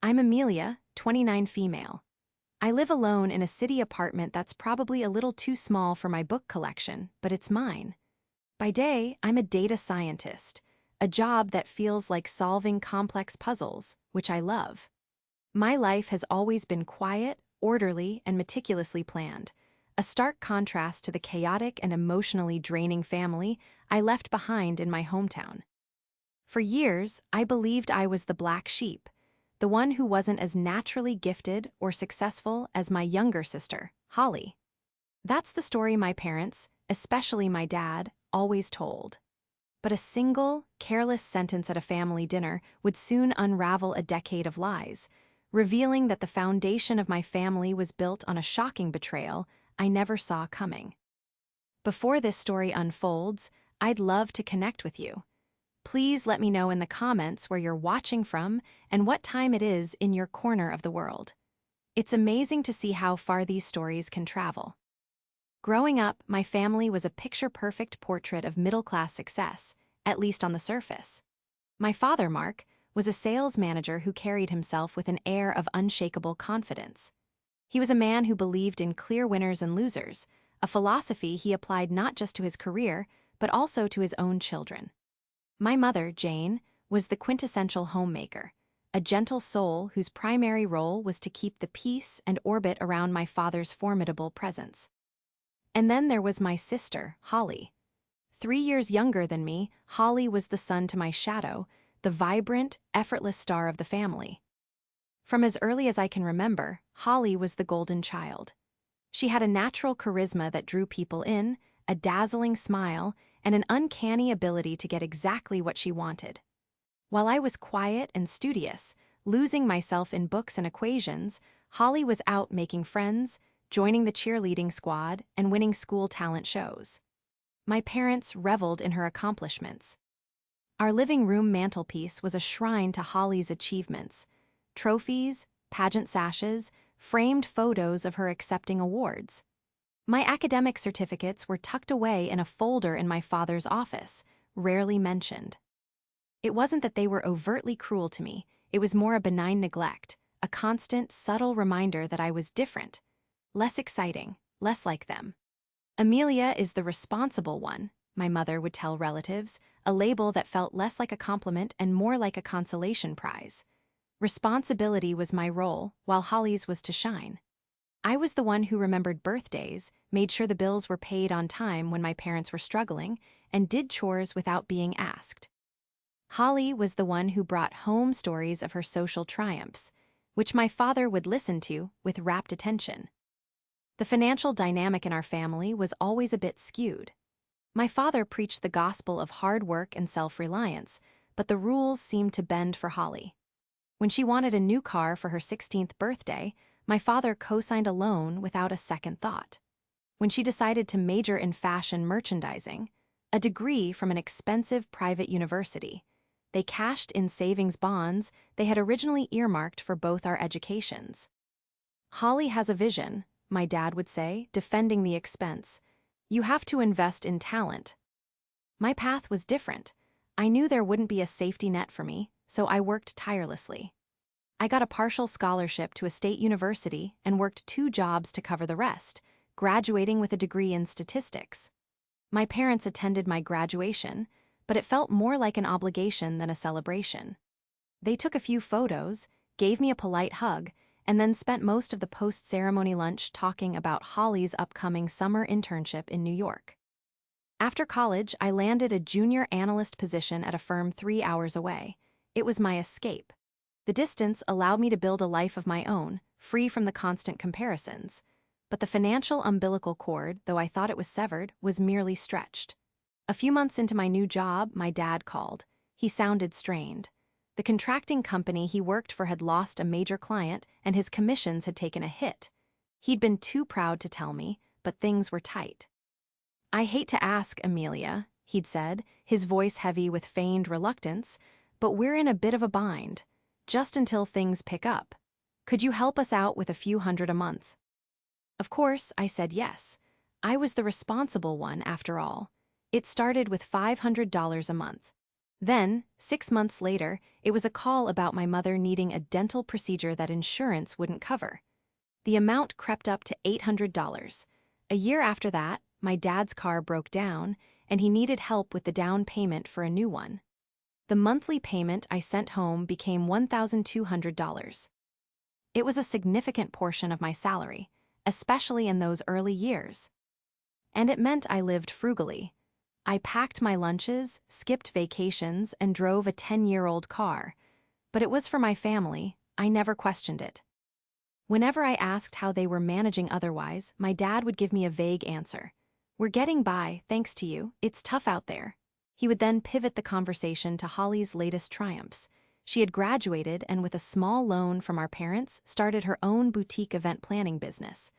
I'm Amelia, 29 female. I live alone in a city apartment that's probably a little too small for my book collection, but it's mine. By day, I'm a data scientist, a job that feels like solving complex puzzles, which I love. My life has always been quiet, orderly, and meticulously planned, a stark contrast to the chaotic and emotionally draining family I left behind in my hometown. For years, I believed I was the black sheep, the one who wasn't as naturally gifted or successful as my younger sister, Holly. That's the story my parents, especially my dad, always told. But a single, careless sentence at a family dinner would soon unravel a decade of lies, revealing that the foundation of my family was built on a shocking betrayal I never saw coming. Before this story unfolds, I'd love to connect with you. Please let me know in the comments where you're watching from and what time it is in your corner of the world. It's amazing to see how far these stories can travel. Growing up, my family was a picture-perfect portrait of middle-class success, at least on the surface. My father, Mark, was a sales manager who carried himself with an air of unshakable confidence. He was a man who believed in clear winners and losers, a philosophy he applied not just to his career, but also to his own children. My mother, Jane, was the quintessential homemaker, a gentle soul whose primary role was to keep the peace and orbit around my father's formidable presence. And then there was my sister, Holly. 3 years younger than me, Holly was the sun to my shadow, the vibrant, effortless star of the family. From as early as I can remember, Holly was the golden child. She had a natural charisma that drew people in, a dazzling smile, and an uncanny ability to get exactly what she wanted. While I was quiet and studious, losing myself in books and equations, Holly was out making friends, joining the cheerleading squad, and winning school talent shows. My parents reveled in her accomplishments. Our living room mantelpiece was a shrine to Holly's achievements. Trophies, pageant sashes, framed photos of her accepting awards. My academic certificates were tucked away in a folder in my father's office, rarely mentioned. It wasn't that they were overtly cruel to me, it was more a benign neglect, a constant, subtle reminder that I was different, less exciting, less like them. Amelia is the responsible one, my mother would tell relatives, a label that felt less like a compliment and more like a consolation prize. Responsibility was my role, while Holly's was to shine. I was the one who remembered birthdays, made sure the bills were paid on time when my parents were struggling, and did chores without being asked. Holly was the one who brought home stories of her social triumphs, which my father would listen to with rapt attention. The financial dynamic in our family was always a bit skewed. My father preached the gospel of hard work and self-reliance, but the rules seemed to bend for Holly. When she wanted a new car for her 16th birthday, my father co-signed a loan without a second thought. When she decided to major in fashion merchandising, a degree from an expensive private university, they cashed in savings bonds they had originally earmarked for both our educations. Holly has a vision, my dad would say, defending the expense. You have to invest in talent. My path was different. I knew there wouldn't be a safety net for me, so I worked tirelessly. I got a partial scholarship to a state university and worked 2 jobs to cover the rest, graduating with a degree in statistics. My parents attended my graduation, but it felt more like an obligation than a celebration. They took a few photos, gave me a polite hug, and then spent most of the post-ceremony lunch talking about Holly's upcoming summer internship in New York. After college, I landed a junior analyst position at a firm 3 hours away. It was my escape. The distance allowed me to build a life of my own, free from the constant comparisons. But the financial umbilical cord, though I thought it was severed, was merely stretched. A few months into my new job, my dad called. He sounded strained. The contracting company he worked for had lost a major client, and his commissions had taken a hit. He'd been too proud to tell me, but things were tight. "I hate to ask, Amelia," he'd said, his voice heavy with feigned reluctance, "but we're in a bit of a bind. Just until things pick up. Could you help us out with a few hundred a month?" Of course, I said yes. I was the responsible one, after all. It started with $500 a month. Then, 6 months later, it was a call about my mother needing a dental procedure that insurance wouldn't cover. The amount crept up to $800. A year after that, my dad's car broke down, and he needed help with the down payment for a new one. The monthly payment I sent home became $1,200. It was a significant portion of my salary, especially in those early years. And it meant I lived frugally. I packed my lunches, skipped vacations, and drove a 10-year-old car. But it was for my family. I never questioned it. Whenever I asked how they were managing otherwise, my dad would give me a vague answer. "We're getting by, thanks to you. It's tough out there." He would then pivot the conversation to Holly's latest triumphs. She had graduated and, with a small loan from our parents, started her own boutique event planning business.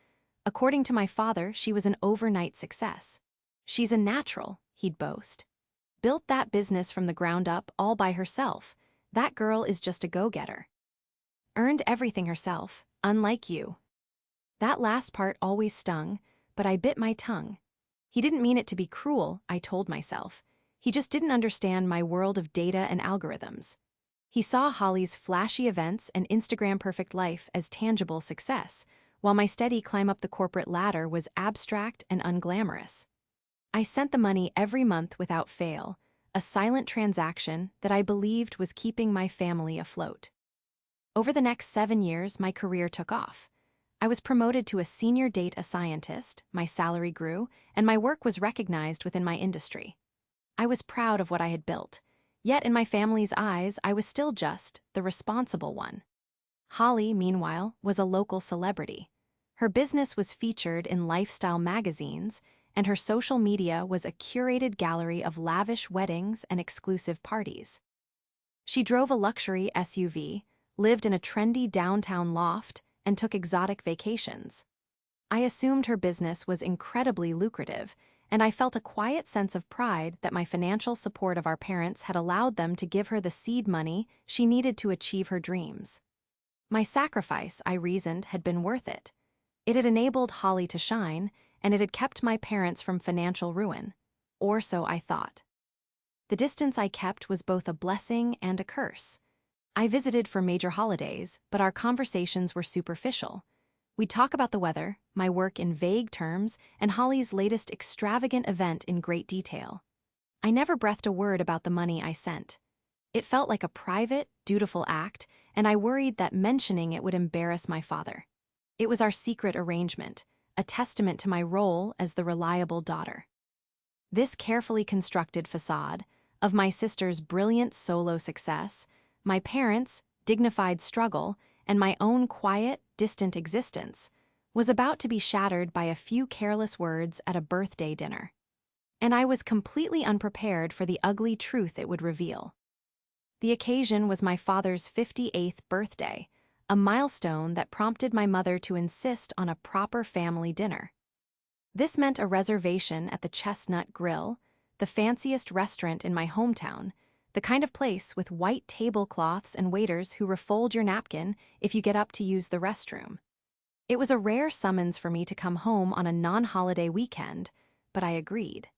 According to my father, she was an overnight success. "She's a natural," he'd boast. "Built that business from the ground up all by herself. That girl is just a go-getter. Earned everything herself, unlike you." That last part always stung, but I bit my tongue. He didn't mean it to be cruel, I told myself. He just didn't understand my world of data and algorithms. He saw Holly's flashy events and Instagram-perfect life as tangible success, while my steady climb up the corporate ladder was abstract and unglamorous. I sent the money every month without fail, a silent transaction that I believed was keeping my family afloat. Over the next 7 years, my career took off. I was promoted to a senior data scientist, my salary grew, and my work was recognized within my industry. I was proud of what I had built, yet in my family's eyes, I was still just the responsible one. Holly, meanwhile, was a local celebrity. Her business was featured in lifestyle magazines, and her social media was a curated gallery of lavish weddings and exclusive parties. She drove a luxury SUV, lived in a trendy downtown loft, and took exotic vacations. I assumed her business was incredibly lucrative, and I felt a quiet sense of pride that my financial support of our parents had allowed them to give her the seed money she needed to achieve her dreams. My sacrifice, I reasoned, had been worth it. It had enabled Holly to shine, and it had kept my parents from financial ruin. Or so I thought. The distance I kept was both a blessing and a curse. I visited for major holidays, but our conversations were superficial. We'd talk about the weather, my work in vague terms, and Holly's latest extravagant event in great detail. I never breathed a word about the money I sent. It felt like a private, dutiful act, and I worried that mentioning it would embarrass my father. It was our secret arrangement, a testament to my role as the reliable daughter. This carefully constructed facade of my sister's brilliant solo success, my parents' dignified struggle, and my own quiet, distant existence was about to be shattered by a few careless words at a birthday dinner. And I was completely unprepared for the ugly truth it would reveal. The occasion was my father's 58th birthday, a milestone that prompted my mother to insist on a proper family dinner. This meant a reservation at the Chestnut Grill, the fanciest restaurant in my hometown, the kind of place with white tablecloths and waiters who refold your napkin if you get up to use the restroom. It was a rare summons for me to come home on a non-holiday weekend, but I agreed.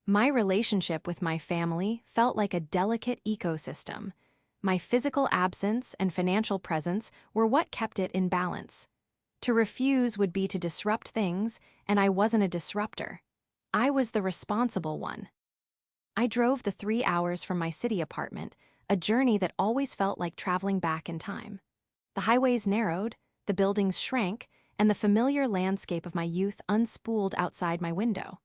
My relationship with my family felt like a delicate ecosystem. My physical absence and financial presence were what kept it in balance. To refuse would be to disrupt things, and I wasn't a disruptor. I was the responsible one. I drove the 3 hours from my city apartment, a journey that always felt like traveling back in time. The highways narrowed, the buildings shrank, and the familiar landscape of my youth unspooled outside my window.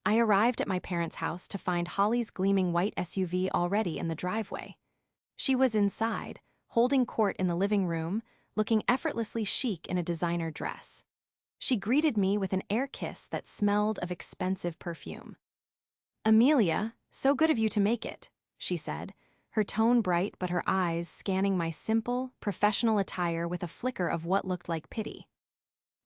I arrived at my parents' house to find Holly's gleaming white SUV already in the driveway. She was inside, holding court in the living room, looking effortlessly chic in a designer dress. She greeted me with an air kiss that smelled of expensive perfume. "Amelia, so good of you to make it," she said, her tone bright but her eyes scanning my simple, professional attire with a flicker of what looked like pity.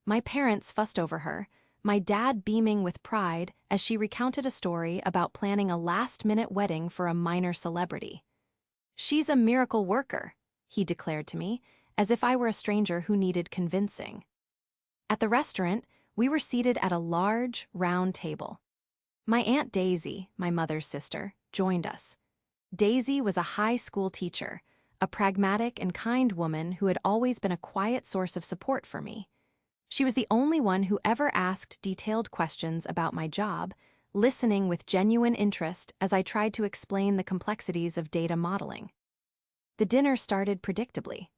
My parents fussed over her, my dad beaming with pride as she recounted a story about planning a last-minute wedding for a minor celebrity. "She's a miracle worker," he declared to me, as if I were a stranger who needed convincing. At the restaurant, we were seated at a large, round table. My Aunt Daisy, my mother's sister, joined us. Daisy was a high school teacher, a pragmatic and kind woman who had always been a quiet source of support for me. She was the only one who ever asked detailed questions about my job, listening with genuine interest as I tried to explain the complexities of data modeling. The dinner started predictably.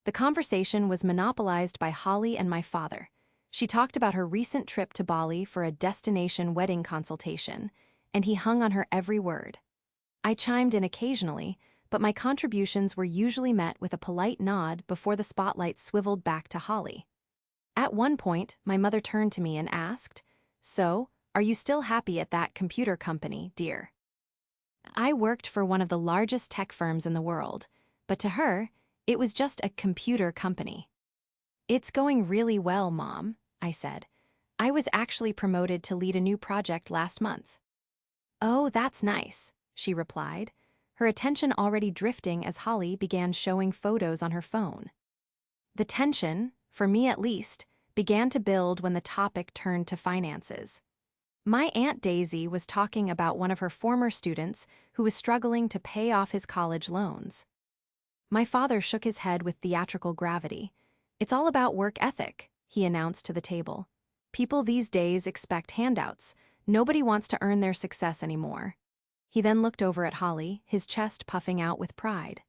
The conversation was monopolized by Holly and my father. She talked about her recent trip to Bali for a destination wedding consultation, and he hung on her every word. I chimed in occasionally, but my contributions were usually met with a polite nod before the spotlight swiveled back to Holly. At one point, my mother turned to me and asked, "So, are you still happy at that computer company, dear?" I worked for one of the largest tech firms in the world, but to her, it was just a computer company. "It's going really well, Mom," I said. "I was actually promoted to lead a new project last month." "Oh, that's nice," she replied, her attention already drifting as Holly began showing photos on her phone. The tension, for me at least, began to build when the topic turned to finances. My Aunt Daisy was talking about one of her former students who was struggling to pay off his college loans. My father shook his head with theatrical gravity. "It's all about work ethic," he announced to the table. "People these days expect handouts. Nobody wants to earn their success anymore." He then looked over at Holly, his chest puffing out with pride.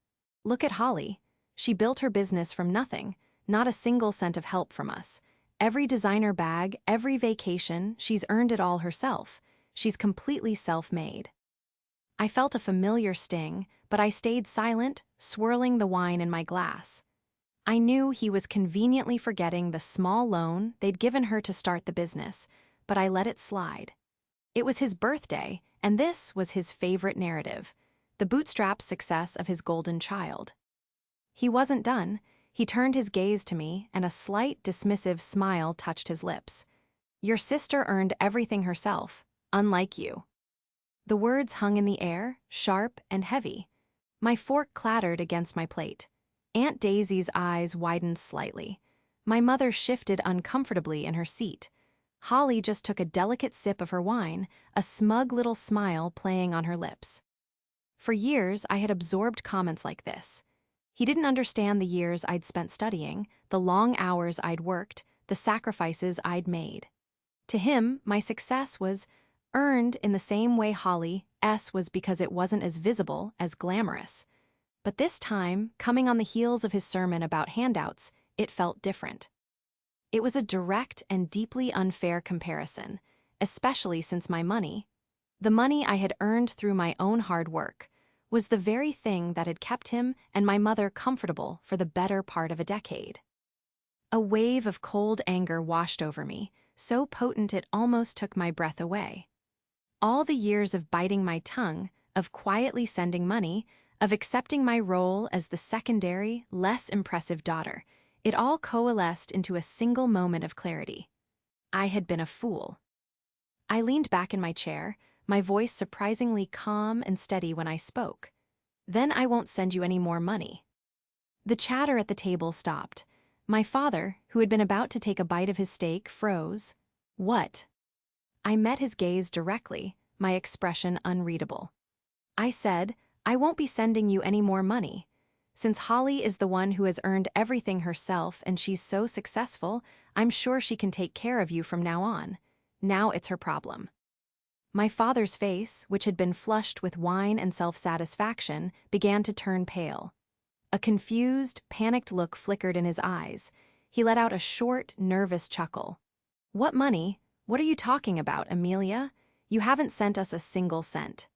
"Look at Holly. She built her business from nothing, not a single cent of help from us. Every designer bag, every vacation, she's earned it all herself. She's completely self-made." I felt a familiar sting, but I stayed silent, swirling the wine in my glass. I knew he was conveniently forgetting the small loan they'd given her to start the business, but I let it slide. It was his birthday, and this was his favorite narrative, the bootstrap success of his golden child. He wasn't done. He turned his gaze to me, and a slight, dismissive smile touched his lips. "Your sister earned everything herself, unlike you." The words hung in the air, sharp and heavy. My fork clattered against my plate. Aunt Daisy's eyes widened slightly. My mother shifted uncomfortably in her seat. Holly just took a delicate sip of her wine, a smug little smile playing on her lips. For years, I had absorbed comments like this. He didn't understand the years I'd spent studying, the long hours I'd worked, the sacrifices I'd made. To him, my success was earned in the same way Holly's was because it wasn't as visible, as glamorous. But this time, coming on the heels of his sermon about handouts, it felt different. It was a direct and deeply unfair comparison, especially since my money, the money I had earned through my own hard work, was the very thing that had kept him and my mother comfortable for the better part of a decade. A wave of cold anger washed over me, so potent it almost took my breath away. All the years of biting my tongue, of quietly sending money, of accepting my role as the secondary, less impressive daughter, it all coalesced into a single moment of clarity. I had been a fool. I leaned back in my chair, my voice surprisingly calm and steady when I spoke. "Then I won't send you any more money." The chatter at the table stopped. My father, who had been about to take a bite of his steak, froze. "What?" I met his gaze directly, my expression unreadable. I said, "I won't be sending you any more money. Since Holly is the one who has earned everything herself and she's so successful, I'm sure she can take care of you from now on. Now it's her problem." My father's face, which had been flushed with wine and self-satisfaction, began to turn pale. A confused, panicked look flickered in his eyes. He let out a short, nervous chuckle. "What money? What are you talking about, Amelia? You haven't sent us a single cent."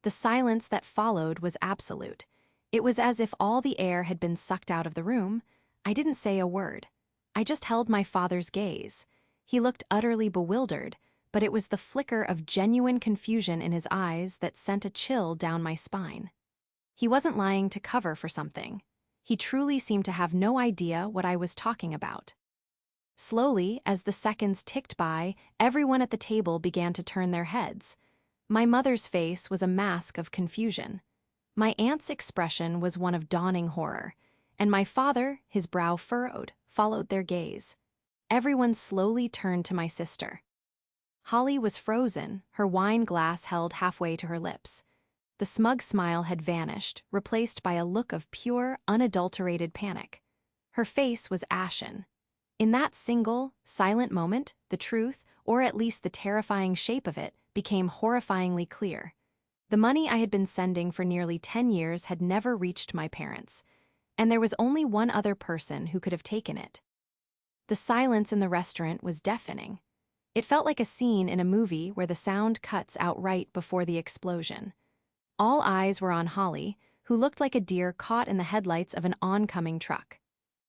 The silence that followed was absolute. It was as if all the air had been sucked out of the room. I didn't say a word. I just held my father's gaze. He looked utterly bewildered, but it was the flicker of genuine confusion in his eyes that sent a chill down my spine. He wasn't lying to cover for something. He truly seemed to have no idea what I was talking about. Slowly, as the seconds ticked by, everyone at the table began to turn their heads. My mother's face was a mask of confusion. My aunt's expression was one of dawning horror, and my father, his brow furrowed, followed their gaze. Everyone slowly turned to my sister. Holly was frozen, her wine glass held halfway to her lips. The smug smile had vanished, replaced by a look of pure, unadulterated panic. Her face was ashen. In that single, silent moment, the truth, or at least the terrifying shape of it, became horrifyingly clear. The money I had been sending for nearly 10 years had never reached my parents, and there was only one other person who could have taken it. The silence in the restaurant was deafening. It felt like a scene in a movie where the sound cuts out right before the explosion. All eyes were on Holly, who looked like a deer caught in the headlights of an oncoming truck.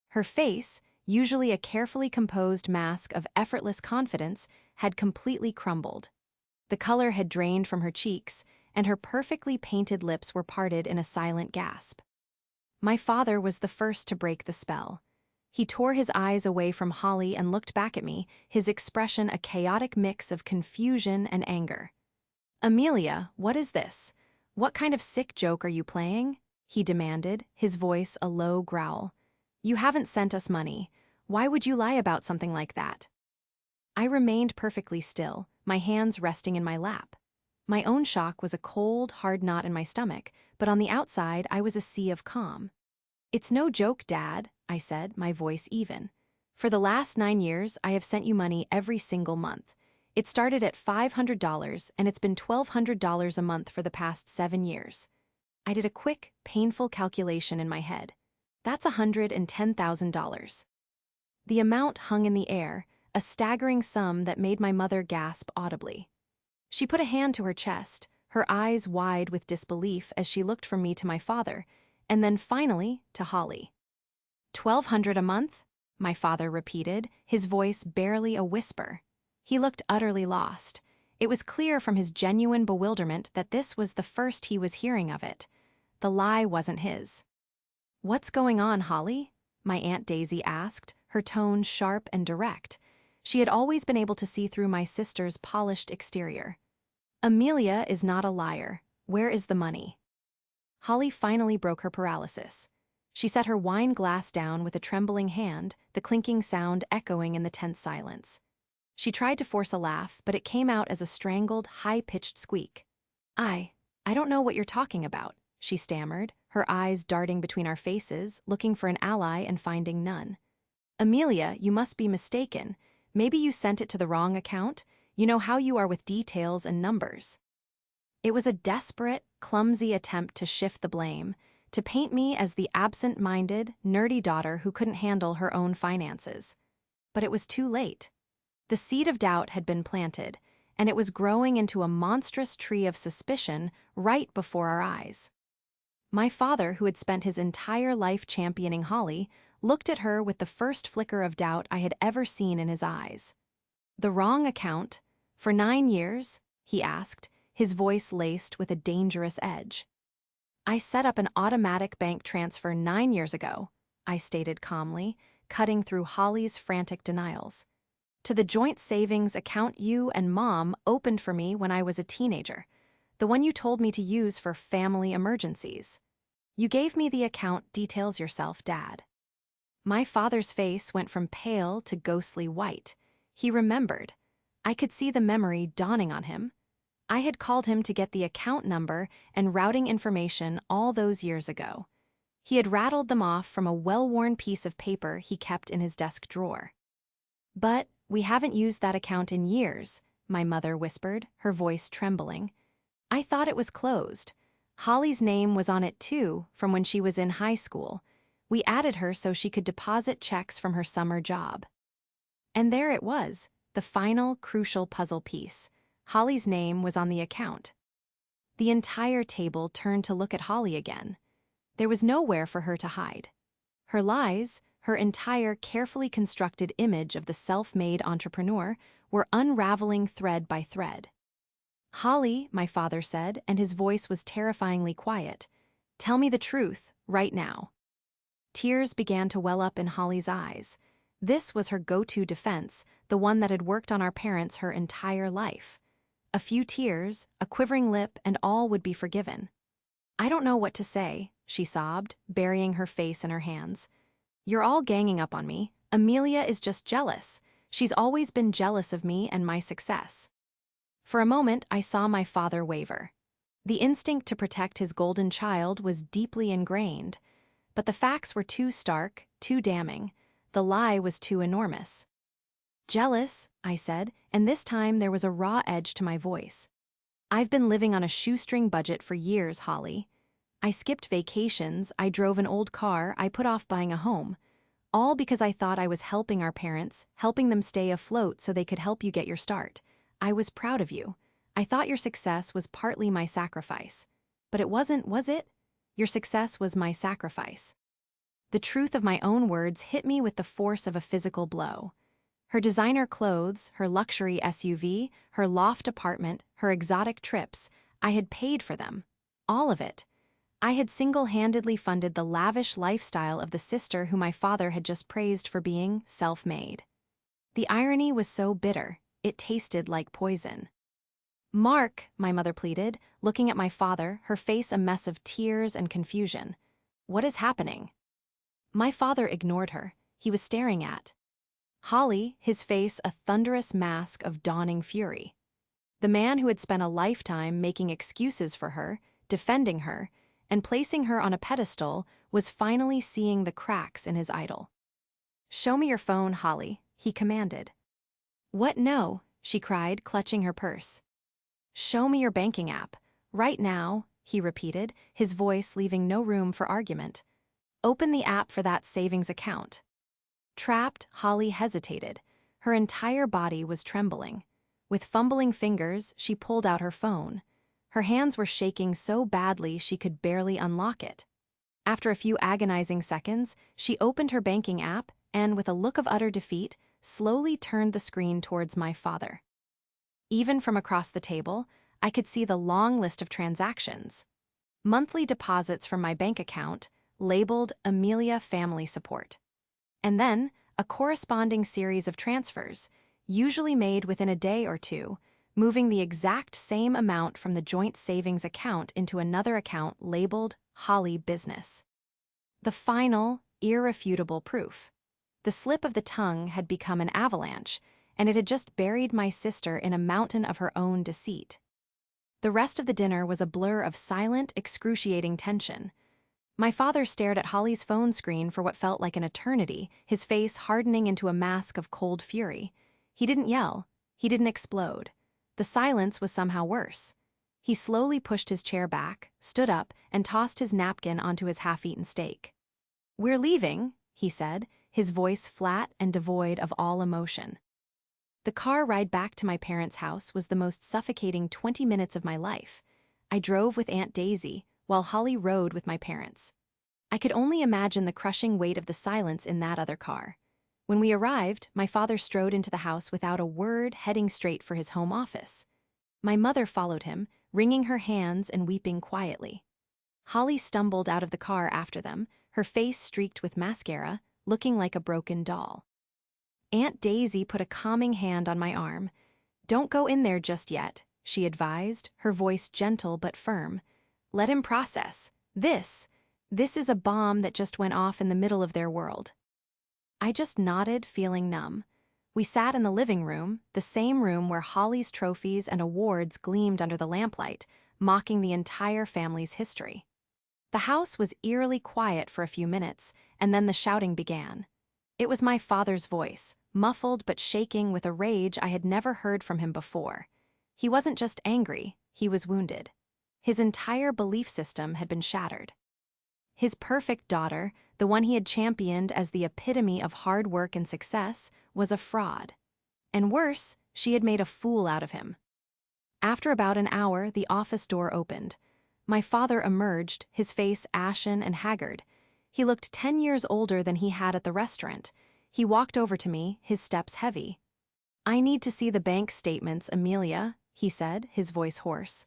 Her face, usually a carefully composed mask of effortless confidence, had completely crumbled. The color had drained from her cheeks, and her perfectly painted lips were parted in a silent gasp. My father was the first to break the spell. He tore his eyes away from Holly and looked back at me, his expression a chaotic mix of confusion and anger. "Amelia, what is this? What kind of sick joke are you playing?" he demanded, his voice a low growl. "You haven't sent us money. Why would you lie about something like that?" I remained perfectly still, my hands resting in my lap. My own shock was a cold, hard knot in my stomach, but on the outside I was a sea of calm. "It's no joke, Dad," I said, my voice even. "For the last 9 years, I have sent you money every single month. It started at $500, and it's been $1,200 a month for the past 7 years. I did a quick, painful calculation in my head. That's $110,000. The amount hung in the air, a staggering sum that made my mother gasp audibly. She put a hand to her chest, her eyes wide with disbelief as she looked from me to my father, and then finally to Holly. "$1,200 a month?" my father repeated, his voice barely a whisper. He looked utterly lost. It was clear from his genuine bewilderment that this was the first he was hearing of it. The lie wasn't his. "What's going on, Holly?" my Aunt Daisy asked, her tone sharp and direct. She had always been able to see through my sister's polished exterior. "Amelia is not a liar. Where is the money?" Holly finally broke her paralysis. She set her wine glass down with a trembling hand, the clinking sound echoing in the tense silence. She tried to force a laugh, but it came out as a strangled, high-pitched squeak. I don't know what you're talking about," she stammered, her eyes darting between our faces, looking for an ally and finding none. "Amelia, you must be mistaken. Maybe you sent it to the wrong account. You know how you are with details and numbers." It was a desperate, clumsy attempt to shift the blame, to paint me as the absent-minded, nerdy daughter who couldn't handle her own finances. But it was too late. The seed of doubt had been planted, and it was growing into a monstrous tree of suspicion right before our eyes. My father, who had spent his entire life championing Holly, looked at her with the first flicker of doubt I had ever seen in his eyes. "The wrong account? For 9 years?" he asked, his voice laced with a dangerous edge. "I set up an automatic bank transfer 9 years ago," I stated calmly, cutting through Holly's frantic denials. "To the joint savings account you and Mom opened for me when I was a teenager, the one you told me to use for family emergencies. You gave me the account details yourself, Dad." My father's face went from pale to ghostly white. He remembered. I could see the memory dawning on him. I had called him to get the account number and routing information all those years ago. He had rattled them off from a well-worn piece of paper he kept in his desk drawer. "But we haven't used that account in years," my mother whispered, her voice trembling. "I thought it was closed. Holly's name was on it too, from when she was in high school. We added her so she could deposit checks from her summer job." And there it was, the final, crucial puzzle piece. Holly's name was on the account. The entire table turned to look at Holly again. There was nowhere for her to hide. Her lies, her entire carefully constructed image of the self-made entrepreneur, were unraveling thread by thread. "Holly," my father said, and his voice was terrifyingly quiet, "tell me the truth, right now." Tears began to well up in Holly's eyes. This was her go-to defense, the one that had worked on our parents her entire life. A few tears, a quivering lip, and all would be forgiven. "I don't know what to say," she sobbed, burying her face in her hands. "You're all ganging up on me. Amelia is just jealous. She's always been jealous of me and my success." For a moment, I saw my father waver. The instinct to protect his golden child was deeply ingrained, but the facts were too stark, too damning. The lie was too enormous. "Jealous," I said, and this time there was a raw edge to my voice. "I've been living on a shoestring budget for years, Holly. I skipped vacations, I drove an old car, I put off buying a home. All because I thought I was helping our parents, helping them stay afloat so they could help you get your start. I was proud of you. I thought your success was partly my sacrifice. But it wasn't, was it? Your success was my sacrifice." The truth of my own words hit me with the force of a physical blow. Her designer clothes, her luxury SUV, her loft apartment, her exotic trips, I had paid for them. All of it. I had single-handedly funded the lavish lifestyle of the sister who my father had just praised for being self-made. The irony was so bitter, it tasted like poison. "Mark," my mother pleaded, looking at my father, her face a mess of tears and confusion. "What is happening?" My father ignored her. He was staring at Holly, his face a thunderous mask of dawning fury. The man who had spent a lifetime making excuses for her, defending her, and placing her on a pedestal was finally seeing the cracks in his idol. "Show me your phone, Holly," he commanded. "What, no?" she cried, clutching her purse. "Show me your banking app. Right now," he repeated, his voice leaving no room for argument. "Open the app for that savings account." Trapped, Holly hesitated. Her entire body was trembling. With fumbling fingers, she pulled out her phone. Her hands were shaking so badly she could barely unlock it. After a few agonizing seconds, she opened her banking app and, with a look of utter defeat, slowly turned the screen towards my father. Even from across the table, I could see the long list of transactions. Monthly deposits from my bank account, labeled Amelia Family Support. And then, a corresponding series of transfers, usually made within a day or two, moving the exact same amount from the joint savings account into another account labeled Holly Business. The final, irrefutable proof. The slip of the tongue had become an avalanche, and it had just buried my sister in a mountain of her own deceit. The rest of the dinner was a blur of silent, excruciating tension. My father stared at Holly's phone screen for what felt like an eternity, his face hardening into a mask of cold fury. He didn't yell. He didn't explode. The silence was somehow worse. He slowly pushed his chair back, stood up, and tossed his napkin onto his half-eaten steak. "We're leaving," he said, his voice flat and devoid of all emotion. The car ride back to my parents' house was the most suffocating 20 minutes of my life. I drove with Aunt Daisy, while Holly rode with my parents. I could only imagine the crushing weight of the silence in that other car. When we arrived, my father strode into the house without a word, heading straight for his home office. My mother followed him, wringing her hands and weeping quietly. Holly stumbled out of the car after them, her face streaked with mascara, looking like a broken doll. Aunt Daisy put a calming hand on my arm. "Don't go in there just yet," she advised, her voice gentle but firm. "Let him process. This is a bomb that just went off in the middle of their world." I just nodded, feeling numb. We sat in the living room, the same room where Holly's trophies and awards gleamed under the lamplight, mocking the entire family's history. The house was eerily quiet for a few minutes, and then the shouting began. It was my father's voice, muffled but shaking with a rage I had never heard from him before. He wasn't just angry, he was wounded. His entire belief system had been shattered. His perfect daughter, the one he had championed as the epitome of hard work and success, was a fraud. And worse, she had made a fool out of him. After about an hour, the office door opened. My father emerged, his face ashen and haggard. He looked 10 years older than he had at the restaurant. He walked over to me, his steps heavy. "I need to see the bank statements, Amelia," he said, his voice hoarse.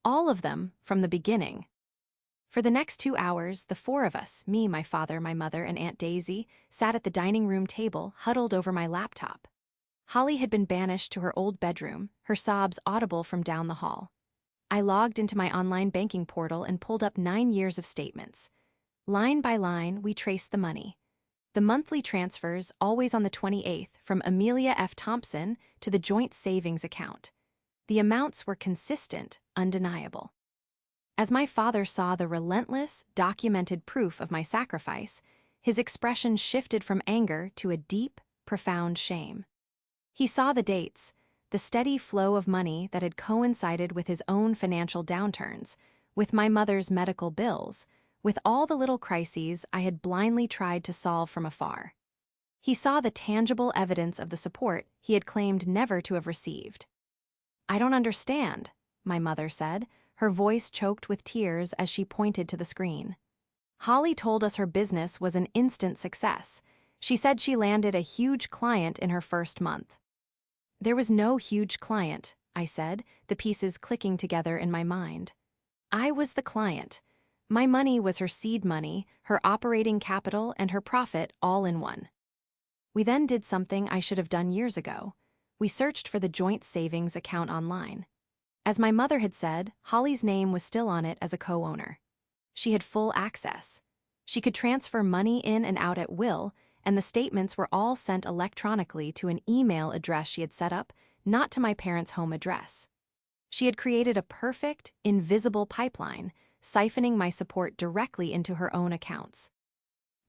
"All of them, from the beginning." For the next 2 hours, the four of us, me, my father, my mother, and Aunt Daisy, sat at the dining room table, huddled over my laptop. Holly had been banished to her old bedroom, her sobs audible from down the hall. I logged into my online banking portal and pulled up 9 years of statements. Line by line, we traced the money. The monthly transfers, always on the 28th, from Amelia F. Thompson to the joint savings account. The amounts were consistent, undeniable. As my father saw the relentless, documented proof of my sacrifice, his expression shifted from anger to a deep, profound shame. He saw the dates, the steady flow of money that had coincided with his own financial downturns, with my mother's medical bills, with all the little crises I had blindly tried to solve from afar. He saw the tangible evidence of the support he had claimed never to have received. "I don't understand," my mother said, her voice choked with tears as she pointed to the screen. "Holly told us her business was an instant success. She said she landed a huge client in her first month." "There was no huge client," I said, the pieces clicking together in my mind. "I was the client. My money was her seed money, her operating capital, and her profit all in one." We then did something I should have done years ago. We searched for the joint savings account online. As my mother had said, Holly's name was still on it as a co-owner. She had full access. She could transfer money in and out at will, and the statements were all sent electronically to an email address she had set up, not to my parents' home address. She had created a perfect, invisible pipeline, siphoning my support directly into her own accounts.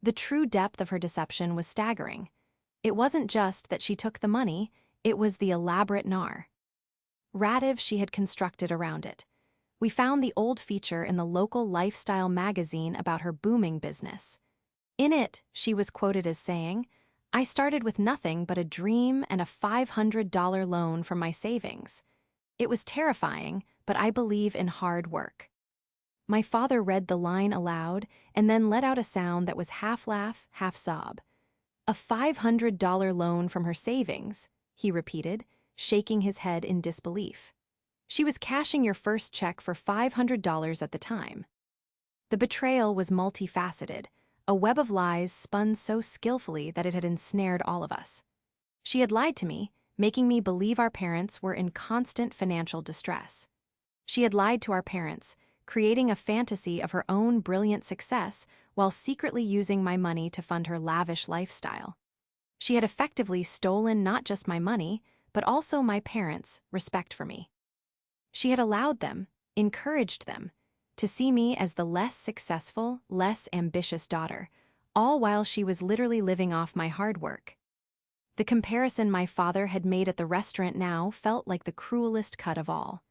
The true depth of her deception was staggering. It wasn't just that she took the money, it was the elaborate narrative she had constructed around it. We found the old feature in the local lifestyle magazine about her booming business. In it, she was quoted as saying, "I started with nothing but a dream and a $500 loan from my savings. It was terrifying, but I believe in hard work." My father read the line aloud and then let out a sound that was half laugh, half sob. "A $500 loan from her savings," he repeated, shaking his head in disbelief. "She was cashing your first check for $500 at the time." The betrayal was multifaceted, a web of lies spun so skillfully that it had ensnared all of us. She had lied to me, making me believe our parents were in constant financial distress. She had lied to our parents, creating a fantasy of her own brilliant success while secretly using my money to fund her lavish lifestyle. She had effectively stolen not just my money, but also my parents' respect for me. She had allowed them, encouraged them, to see me as the less successful, less ambitious daughter, all while she was literally living off my hard work. The comparison my father had made at the restaurant now felt like the cruelest cut of all.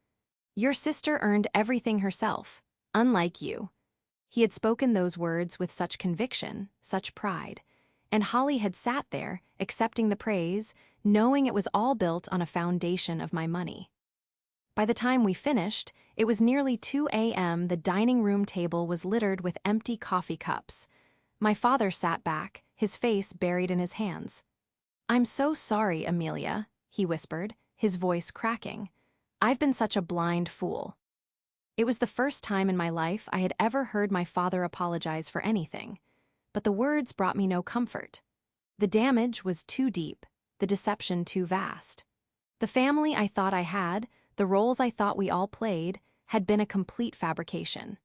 "Your sister earned everything herself, unlike you." He had spoken those words with such conviction, such pride, and Holly had sat there, accepting the praise, knowing it was all built on a foundation of my money. By the time we finished, it was nearly 2 a.m. The dining room table was littered with empty coffee cups. My father sat back, his face buried in his hands. "I'm so sorry, Amelia," he whispered, his voice cracking. "I've been such a blind fool." It was the first time in my life I had ever heard my father apologize for anything, but the words brought me no comfort. The damage was too deep, the deception too vast. The family I thought I had, the roles I thought we all played, had been a complete fabrication.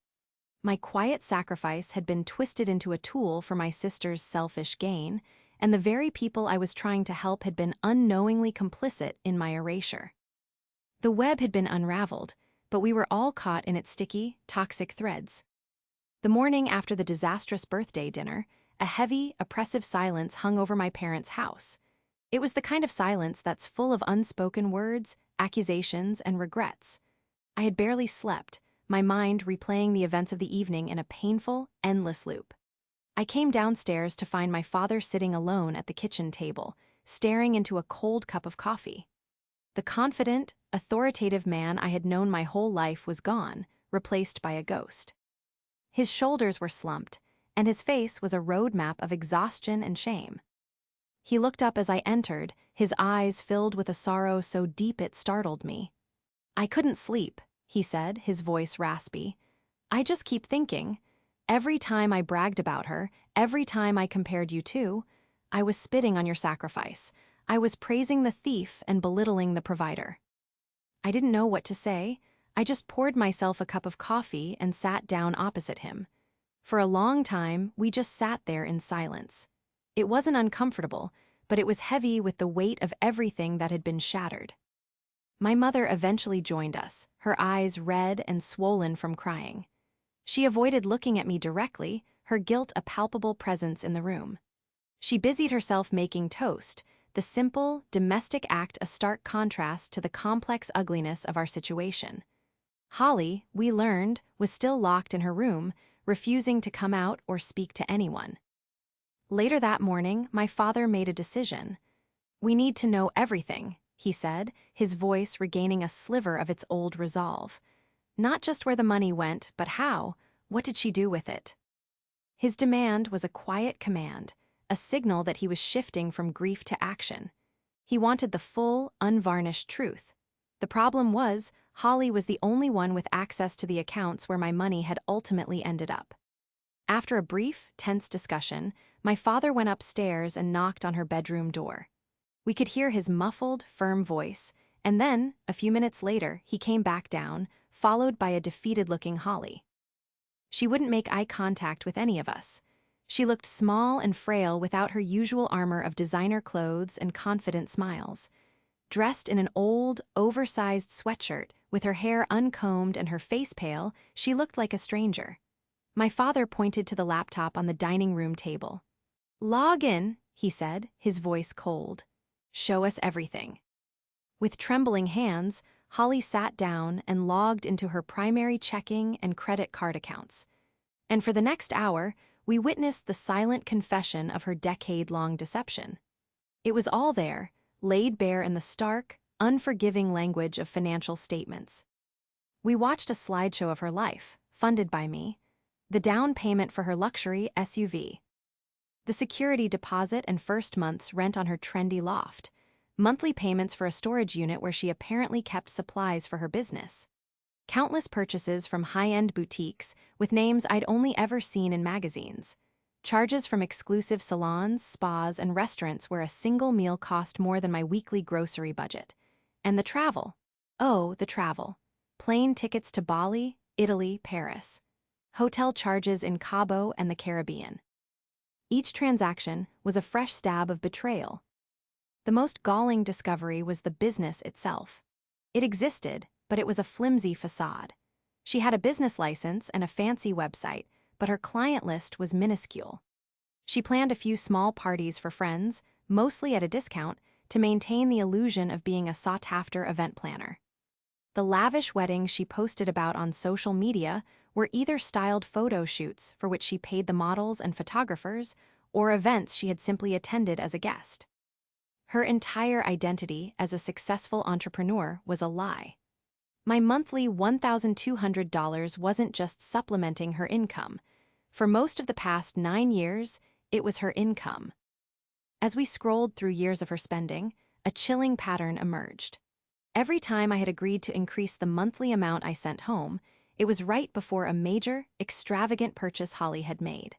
My quiet sacrifice had been twisted into a tool for my sister's selfish gain, and the very people I was trying to help had been unknowingly complicit in my erasure. The web had been unraveled, but we were all caught in its sticky, toxic threads. The morning after the disastrous birthday dinner, a heavy, oppressive silence hung over my parents' house. It was the kind of silence that's full of unspoken words, accusations, and regrets. I had barely slept, my mind replaying the events of the evening in a painful, endless loop. I came downstairs to find my father sitting alone at the kitchen table, staring into a cold cup of coffee. The confident, authoritative man I had known my whole life was gone, replaced by a ghost. His shoulders were slumped, and his face was a roadmap of exhaustion and shame. He looked up as I entered, his eyes filled with a sorrow so deep it startled me. "I couldn't sleep," he said, his voice raspy. "I just keep thinking. Every time I bragged about her, every time I compared you to, I was spitting on your sacrifice. I was praising the thief and belittling the provider." I didn't know what to say. I just poured myself a cup of coffee and sat down opposite him. For a long time, we just sat there in silence. It wasn't uncomfortable, but it was heavy with the weight of everything that had been shattered. My mother eventually joined us, her eyes red and swollen from crying. She avoided looking at me directly, her guilt a palpable presence in the room. She busied herself making toast, the simple, domestic act a stark contrast to the complex ugliness of our situation. Holly, we learned, was still locked in her room, refusing to come out or speak to anyone. Later that morning, my father made a decision. "We need to know everything," he said, his voice regaining a sliver of its old resolve. Not just where the money went, but how. What did she do with it? His demand was a quiet command, a signal that he was shifting from grief to action. He wanted the full, unvarnished truth. The problem was, Holly was the only one with access to the accounts where my money had ultimately ended up. After a brief, tense discussion, my father went upstairs and knocked on her bedroom door. We could hear his muffled, firm voice, and then, a few minutes later, he came back down, followed by a defeated-looking Holly. She wouldn't make eye contact with any of us. She looked small and frail without her usual armor of designer clothes and confident smiles. Dressed in an old, oversized sweatshirt, with her hair uncombed and her face pale, she looked like a stranger. My father pointed to the laptop on the dining room table. "Log in," he said, his voice cold. "Show us everything." With trembling hands, Holly sat down and logged into her primary checking and credit card accounts. And for the next hour, we witnessed the silent confession of her decade-long deception. It was all there, laid bare in the stark, unforgiving language of financial statements. We watched a slideshow of her life, funded by me, the down payment for her luxury SUV, the security deposit and first month's rent on her trendy loft, monthly payments for a storage unit where she apparently kept supplies for her business, countless purchases from high-end boutiques with names I'd only ever seen in magazines, charges from exclusive salons, spas, and restaurants where a single meal cost more than my weekly grocery budget. And the travel. Oh, the travel. Plane tickets to Bali, Italy, Paris. Hotel charges in Cabo and the Caribbean. Each transaction was a fresh stab of betrayal. The most galling discovery was the business itself. It existed, but it was a flimsy facade. She had a business license and a fancy website, but her client list was minuscule. She planned a few small parties for friends, mostly at a discount, to maintain the illusion of being a sought-after event planner. The lavish weddings she posted about on social media were either styled photo shoots for which she paid the models and photographers, or events she had simply attended as a guest. Her entire identity as a successful entrepreneur was a lie. My monthly $1,200 wasn't just supplementing her income. For most of the past 9 years, it was her income. As we scrolled through years of her spending, a chilling pattern emerged. Every time I had agreed to increase the monthly amount I sent home, it was right before a major, extravagant purchase Holly had made.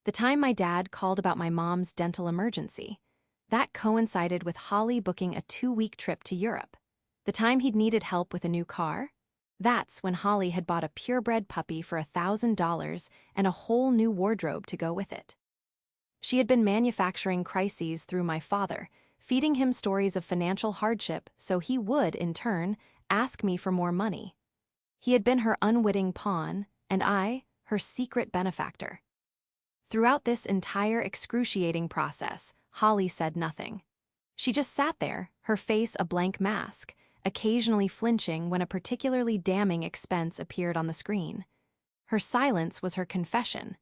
The time my dad called about my mom's dental emergency. That coincided with Holly booking a 2-week trip to Europe. The time he'd needed help with a new car. That's when Holly had bought a purebred puppy for $1,000 and a whole new wardrobe to go with it. She had been manufacturing crises through my father, feeding him stories of financial hardship so he would, in turn, ask me for more money. He had been her unwitting pawn, and I, her secret benefactor. Throughout this entire excruciating process, Holly said nothing. She just sat there, her face a blank mask, occasionally flinching when a particularly damning expense appeared on the screen. Her silence was her confession.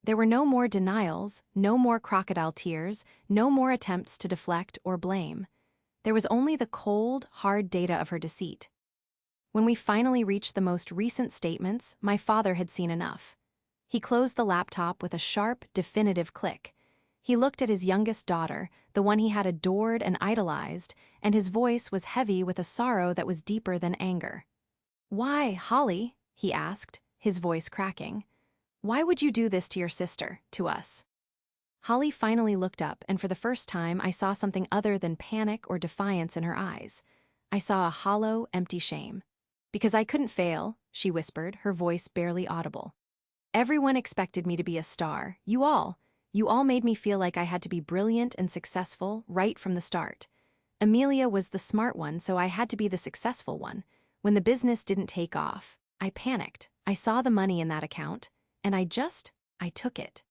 There were no more denials, no more crocodile tears, no more attempts to deflect or blame. There was only the cold, hard data of her deceit. When we finally reached the most recent statements, my father had seen enough. He closed the laptop with a sharp, definitive click. He looked at his youngest daughter, the one he had adored and idolized, and his voice was heavy with a sorrow that was deeper than anger. "Why, Holly?" he asked, his voice cracking. "Why would you do this to your sister, to us?" Holly finally looked up, and for the first time I saw something other than panic or defiance in her eyes. I saw a hollow, empty shame. "Because I couldn't fail," she whispered, her voice barely audible. "Everyone expected me to be a star. You all made me feel like I had to be brilliant and successful right from the start. Amelia was the smart one, so I had to be the successful one. When the business didn't take off, I panicked. I saw the money in that account, and I took it.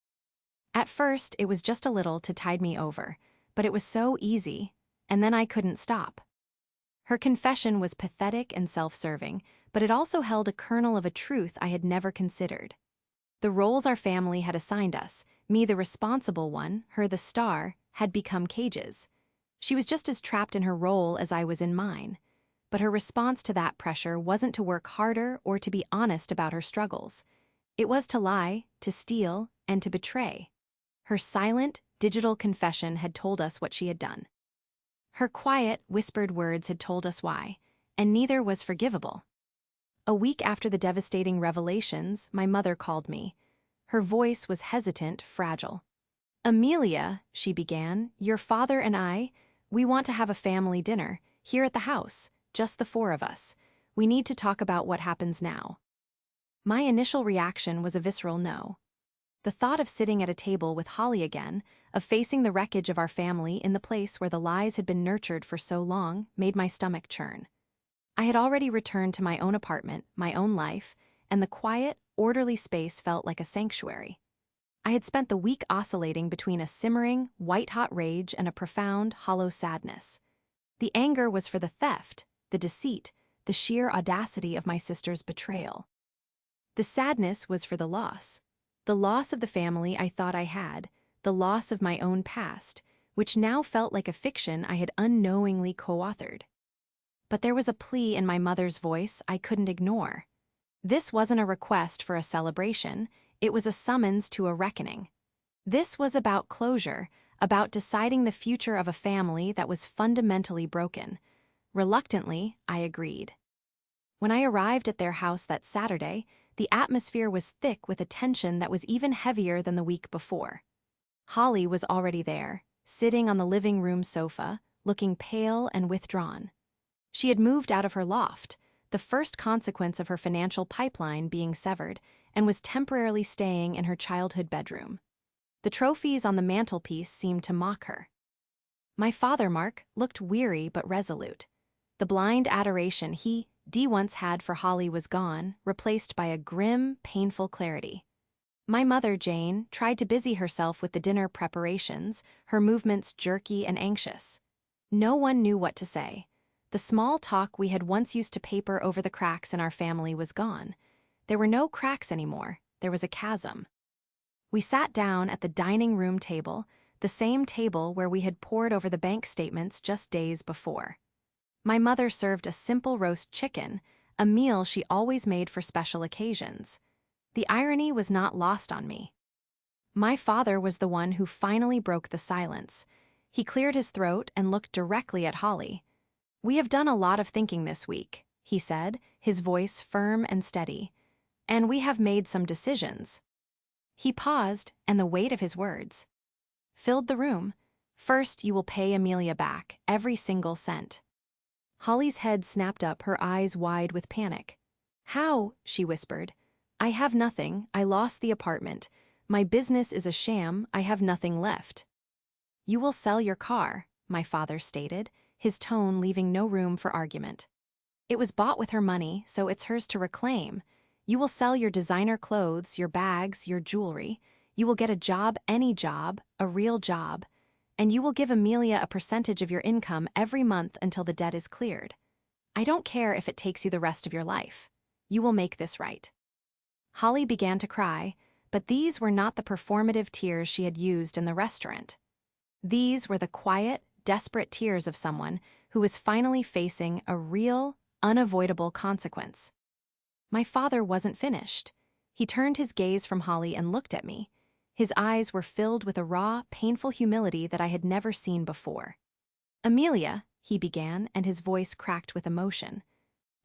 At first, it was just a little to tide me over, but it was so easy, and then I couldn't stop. Her confession was pathetic and self-serving, but it also held a kernel of a truth I had never considered. The roles our family had assigned us, me the responsible one, her the star, had become cages. She was just as trapped in her role as I was in mine. But her response to that pressure wasn't to work harder or to be honest about her struggles. It was to lie, to steal, and to betray. Her silent, digital confession had told us what she had done. Her quiet, whispered words had told us why, and neither was forgivable. A week after the devastating revelations, my mother called me. Her voice was hesitant, fragile. "Amelia," she began, "your father and we want to have a family dinner, here at the house, just the four of us. We need to talk about what happens now." My initial reaction was a visceral no. The thought of sitting at a table with Holly again, of facing the wreckage of our family in the place where the lies had been nurtured for so long, made my stomach churn. I had already returned to my own apartment, my own life, and the quiet, orderly space felt like a sanctuary. I had spent the week oscillating between a simmering, white-hot rage and a profound, hollow sadness. The anger was for the theft, the deceit, the sheer audacity of my sister's betrayal. The sadness was for the loss of the family I thought I had, the loss of my own past, which now felt like a fiction I had unknowingly co-authored. But there was a plea in my mother's voice I couldn't ignore. This wasn't a request for a celebration, it was a summons to a reckoning. This was about closure, about deciding the future of a family that was fundamentally broken. Reluctantly, I agreed. When I arrived at their house that Saturday, the atmosphere was thick with a tension that was even heavier than the week before. Holly was already there, sitting on the living room sofa, looking pale and withdrawn. She had moved out of her loft, the first consequence of her financial pipeline being severed, and was temporarily staying in her childhood bedroom. The trophies on the mantelpiece seemed to mock her. My father, Mark, looked weary but resolute. The blind adoration D once had for Holly was gone, replaced by a grim, painful clarity. My mother, Jane, tried to busy herself with the dinner preparations, her movements jerky and anxious. No one knew what to say. The small talk we had once used to paper over the cracks in our family was gone. There were no cracks anymore, there was a chasm. We sat down at the dining room table, the same table where we had pored over the bank statements just days before. My mother served a simple roast chicken, a meal she always made for special occasions. The irony was not lost on me. My father was the one who finally broke the silence. He cleared his throat and looked directly at Holly. "We have done a lot of thinking this week," he said, his voice firm and steady. "And we have made some decisions." He paused, and the weight of his words filled the room. "First, you will pay Amelia back, every single cent." Holly's head snapped up, her eyes wide with panic. "How?" she whispered. "I have nothing, I lost the apartment. My business is a sham, I have nothing left." "You will sell your car," my father stated, his tone leaving no room for argument. "It was bought with her money, so it's hers to reclaim. You will sell your designer clothes, your bags, your jewelry. You will get a job, any job, a real job. And you will give Amelia a percentage of your income every month until the debt is cleared. I don't care if it takes you the rest of your life. You will make this right." Holly began to cry, but these were not the performative tears she had used in the restaurant. These were the quiet, desperate tears of someone who was finally facing a real, unavoidable consequence. My father wasn't finished. He turned his gaze from Holly and looked at me. His eyes were filled with a raw, painful humility that I had never seen before. "Amelia," he began, and his voice cracked with emotion.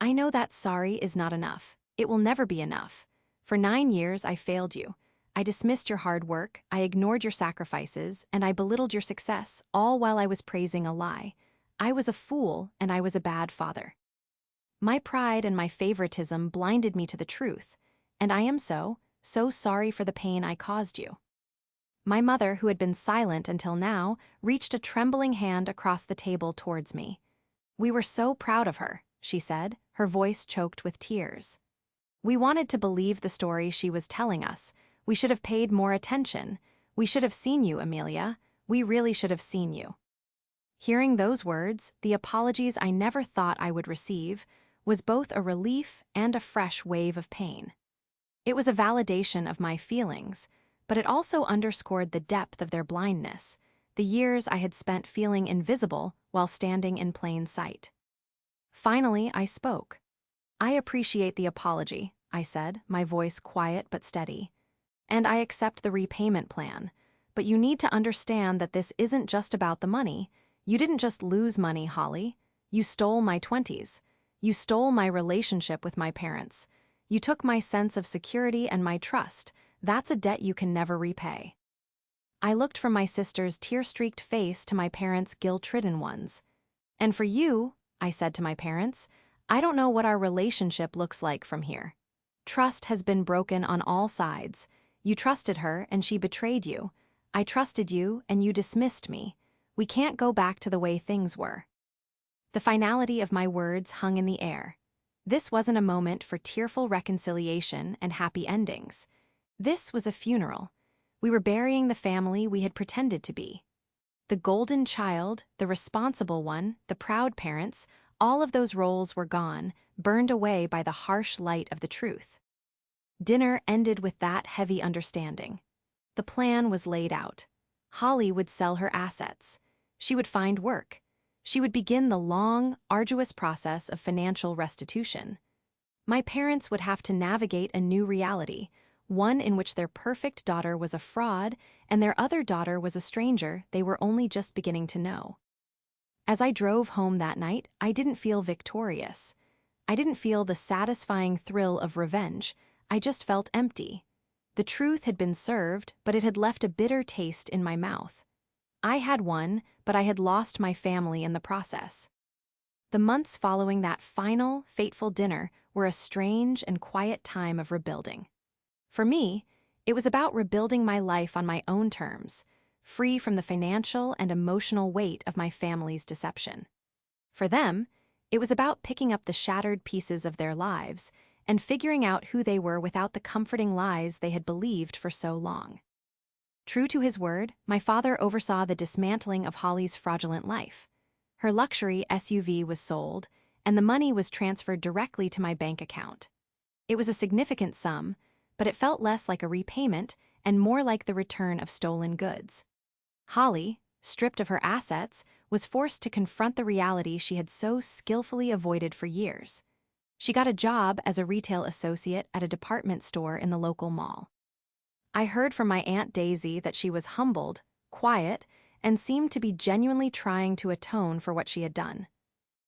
"I know that sorry is not enough. It will never be enough. For 9 years I failed you. I dismissed your hard work, I ignored your sacrifices, and I belittled your success, all while I was praising a lie. I was a fool, and I was a bad father. My pride and my favoritism blinded me to the truth, and I am so sorry for the pain I caused you." My mother, who had been silent until now, reached a trembling hand across the table towards me. "We were so proud of her," she said, her voice choked with tears. "We wanted to believe the story she was telling us. We should have paid more attention. We should have seen you, Amelia. We really should have seen you." Hearing those words, the apologies I never thought I would receive, was both a relief and a fresh wave of pain. It was a validation of my feelings, but it also underscored the depth of their blindness, the years I had spent feeling invisible while standing in plain sight. Finally, I spoke. "I appreciate the apology," I said, my voice quiet but steady. "And I accept the repayment plan. But you need to understand that this isn't just about the money. You didn't just lose money, Holly. You stole my 20s. You stole my relationship with my parents. You took my sense of security and my trust. That's a debt you can never repay." I looked from my sister's tear-streaked face to my parents' guilt-ridden ones. "And for you," I said to my parents, "I don't know what our relationship looks like from here. Trust has been broken on all sides. You trusted her and she betrayed you. I trusted you and you dismissed me. We can't go back to the way things were." The finality of my words hung in the air. This wasn't a moment for tearful reconciliation and happy endings. This was a funeral. We were burying the family we had pretended to be. The golden child, the responsible one, the proud parents, all of those roles were gone, burned away by the harsh light of the truth. Dinner ended with that heavy understanding. The plan was laid out. Holly would sell her assets. She would find work. She would begin the long, arduous process of financial restitution. My parents would have to navigate a new reality, one in which their perfect daughter was a fraud and their other daughter was a stranger they were only just beginning to know. As I drove home that night, I didn't feel victorious. I didn't feel the satisfying thrill of revenge. I just felt empty. The truth had been served, but it had left a bitter taste in my mouth. I had won, but I had lost my family in the process. The months following that final, fateful dinner were a strange and quiet time of rebuilding. For me, it was about rebuilding my life on my own terms, free from the financial and emotional weight of my family's deception. For them, it was about picking up the shattered pieces of their lives and figuring out who they were without the comforting lies they had believed for so long. True to his word, my father oversaw the dismantling of Holly's fraudulent life. Her luxury SUV was sold, and the money was transferred directly to my bank account. It was a significant sum, but it felt less like a repayment and more like the return of stolen goods. Holly, stripped of her assets, was forced to confront the reality she had so skillfully avoided for years. She got a job as a retail associate at a department store in the local mall. I heard from my Aunt Daisy that she was humbled, quiet, and seemed to be genuinely trying to atone for what she had done.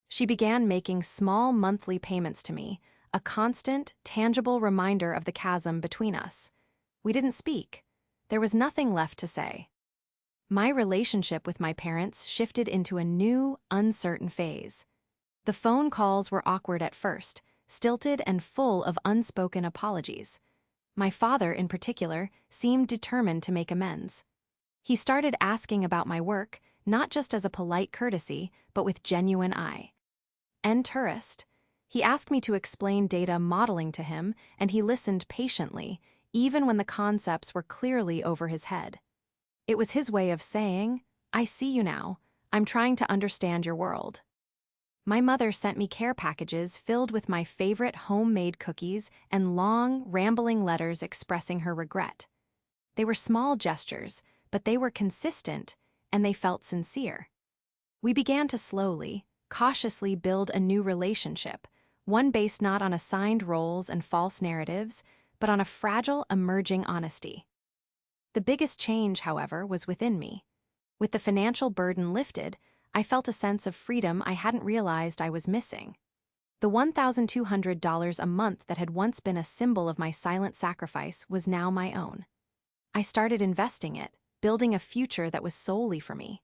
She began making small monthly payments to me, a constant, tangible reminder of the chasm between us. We didn't speak. There was nothing left to say. My relationship with my parents shifted into a new, uncertain phase. The phone calls were awkward at first, stilted and full of unspoken apologies. My father, in particular, seemed determined to make amends. He started asking about my work, not just as a polite courtesy, but with genuine eye. And tourist. He asked me to explain data modeling to him, and he listened patiently, even when the concepts were clearly over his head. It was his way of saying, "I see you now. I'm trying to understand your world." My mother sent me care packages filled with my favorite homemade cookies and long, rambling letters expressing her regret. They were small gestures, but they were consistent, and they felt sincere. We began to slowly, cautiously build a new relationship, one based not on assigned roles and false narratives, but on a fragile, emerging honesty. The biggest change, however, was within me. With the financial burden lifted, I felt a sense of freedom I hadn't realized I was missing. The $1,200 a month that had once been a symbol of my silent sacrifice was now my own. I started investing it, building a future that was solely for me.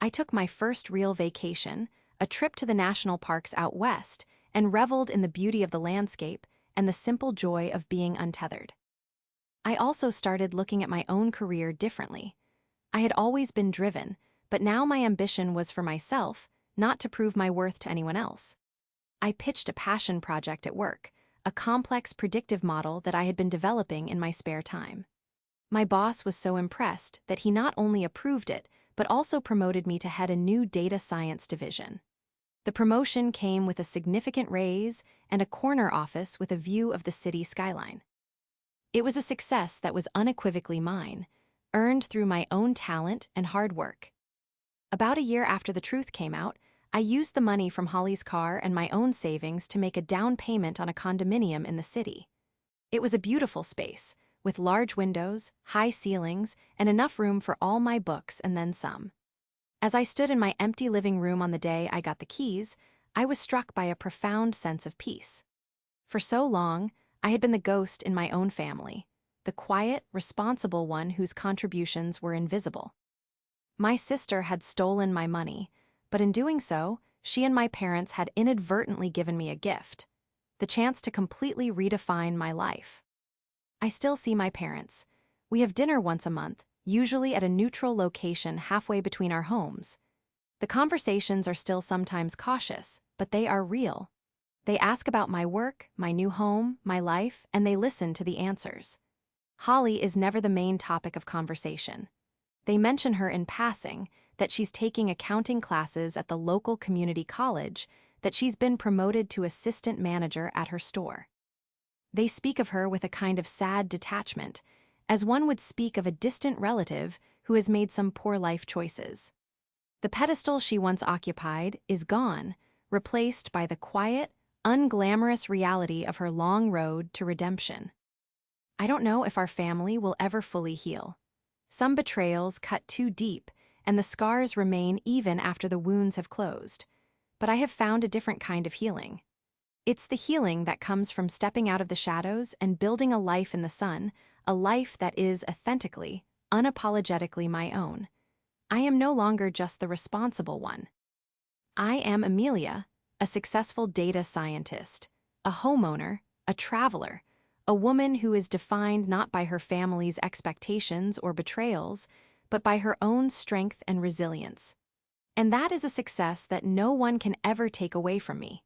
I took my first real vacation, a trip to the national parks out west, and reveled in the beauty of the landscape and the simple joy of being untethered. I also started looking at my own career differently. I had always been driven, but now my ambition was for myself, not to prove my worth to anyone else. I pitched a passion project at work, a complex predictive model that I had been developing in my spare time. My boss was so impressed that he not only approved it, but also promoted me to head a new data science division. The promotion came with a significant raise and a corner office with a view of the city skyline. It was a success that was unequivocally mine, earned through my own talent and hard work. About a year after the truth came out, I used the money from Holly's car and my own savings to make a down payment on a condominium in the city. It was a beautiful space, with large windows, high ceilings, and enough room for all my books and then some. As I stood in my empty living room on the day I got the keys, I was struck by a profound sense of peace. For so long, I had been the ghost in my own family, the quiet, responsible one whose contributions were invisible. My sister had stolen my money, but in doing so, she and my parents had inadvertently given me a gift, the chance to completely redefine my life. I still see my parents. We have dinner once a month, usually at a neutral location halfway between our homes. The conversations are still sometimes cautious, but they are real. They ask about my work, my new home, my life, and they listen to the answers. Holly is never the main topic of conversation. They mention her in passing, that she's taking accounting classes at the local community college, that she's been promoted to assistant manager at her store. They speak of her with a kind of sad detachment, as one would speak of a distant relative who has made some poor life choices. The pedestal she once occupied is gone, replaced by the quiet, unglamorous reality of her long road to redemption. I don't know if our family will ever fully heal. Some betrayals cut too deep, and the scars remain even after the wounds have closed. But I have found a different kind of healing. It's the healing that comes from stepping out of the shadows and building a life in the sun, a life that is authentically, unapologetically my own. I am no longer just the responsible one. I am Amelia, a successful data scientist, a homeowner, a traveler, a woman who is defined not by her family's expectations or betrayals, but by her own strength and resilience. And that is a success that no one can ever take away from me.